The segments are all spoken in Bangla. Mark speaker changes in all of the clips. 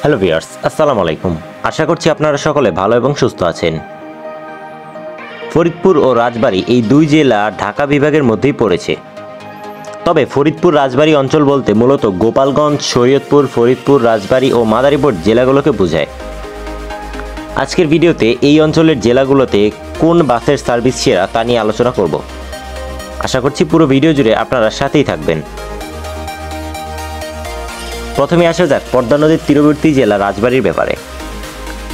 Speaker 1: হ্যালো ভিউয়ার্স, আসসালামু আলাইকুম। আশা করছি আপনারা সকলে ভালো এবং সুস্থ আছেন। ফরিদপুর ও রাজবাড়ী এই দুই জেলা ঢাকা বিভাগের মধ্যেই পড়েছে। তবে ফরিদপুর রাজবাড়ী অঞ্চল বলতে মূলত গোপালগঞ্জ, শরীয়তপুর, ফরিদপুর, রাজবাড়ী ও মাদারীপুর জেলাগুলোকে বোঝায়। আজকের ভিডিওতে এই অঞ্চলের জেলাগুলোতে কোন বাসের সার্ভিস সেরা তা নিয়ে আলোচনা করব। আশা করছি পুরো ভিডিও জুড়ে আপনারা সাথেই থাকবেন। প্রথমে আসা যাক পদ্মা নদীর তীরবর্তী জেলা রাজবাড়ীর ব্যাপারে।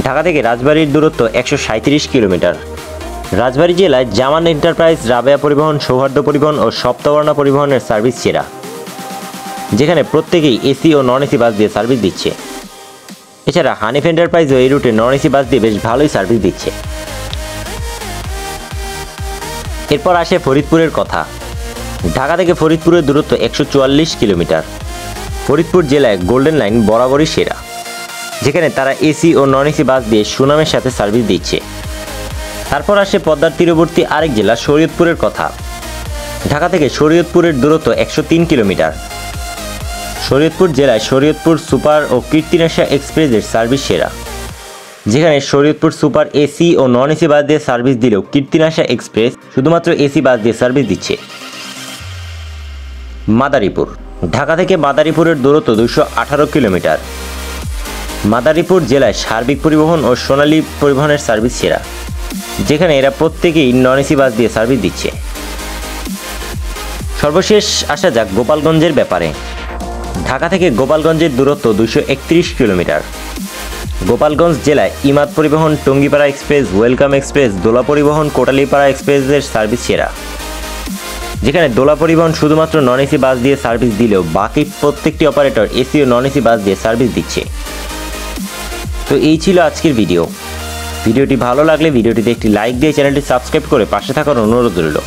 Speaker 1: ঢাকা থেকে রাজবাড়ীর দূরত্ব 137 কিলোমিটার। রাজবাড়ী জেলায় জামান এন্টারপ্রাইজ, রাবেয়া পরিবহন, সৌহার্দ্য পরিবহন ও সপ্তবর্ণা পরিবহনের সার্ভিস সেরা, যেখানে প্রত্যেকেই এসি ও নন এসি বাস দিয়ে সার্ভিস দিচ্ছে। এছাড়া হানিফ এন্টারপ্রাইজও এই রুটে নন এসি বাস দিয়ে বেশ ভালোই সার্ভিস দিচ্ছে। এরপর আসে ফরিদপুরের কথা। ঢাকা থেকে ফরিদপুরের দূরত্ব 144 কিলোমিটার। ফরিদপুর জেলায় গোল্ডেন লাইন বরাবরই সেরা, যেখানে তারা এসি ও নন এসি বাস দিয়ে সুনামের সাথে সার্ভিস দিচ্ছে। তারপর আসে পদ্মার তীরবর্তী আরেক জেলা শরীয়তপুরের কথা। ঢাকা থেকে শরীয়তপুরের দূরত্ব 103 কিলোমিটার। শরীয়তপুর জেলায় শরীয়তপুর সুপার ও কীর্তিনাশা এক্সপ্রেসের সার্ভিস সেরা, যেখানে শরীয়তপুর সুপার এসি ও নন এসি বাস দিয়ে সার্ভিস দিলেও কীর্তিনাশা এক্সপ্রেস শুধুমাত্র এসি বাস দিয়ে সার্ভিস দিচ্ছে। মাদারীপুর। ঢাকা থেকে মাদারীপুরের দূরত্ব 218 কিলোমিটার। মাদারীপুর জেলায় সার্বিক পরিবহন ও সোনালী পরিবহনের সার্ভিস সেরা, যেখানে এরা প্রত্যেকেই নন এসি বাস দিয়ে সার্ভিস দিচ্ছে। সর্বশেষ আসা যাক গোপালগঞ্জের ব্যাপারে। ঢাকা থেকে গোপালগঞ্জের দূরত্ব 231 কিলোমিটার। গোপালগঞ্জ জেলায় ইমাদ পরিবহন, টঙ্গীপাড়া এক্সপ্রেস, ওয়েলকাম এক্সপ্রেস, দোলা পরিবহন, কোটালীপাড়া এক্সপ্রেসের সার্ভিস সেরা, যেখানে দোলা পরিবহন শুধুমাত্র নন এসি বাস দিয়ে সার্ভিস দিলেও বাকি প্রত্যেকটি অপারেটর এসি ও নন এসি বাস দিয়ে সার্ভিস দিচ্ছে। তো এই ছিল আজকের ভিডিওটি ভালো লাগলে ভিডিওটিতে একটি লাইক দিয়ে চ্যানেলটি সাবস্ক্রাইব করে পাশে থাকার অনুরোধ রইল।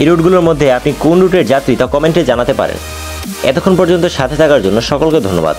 Speaker 1: এই রুটগুলোর মধ্যে আপনি কোন রুটের যাত্রী তা কমেন্টে জানাতে পারেন। এতক্ষণ পর্যন্ত সাথে থাকার জন্য সকলকে ধন্যবাদ।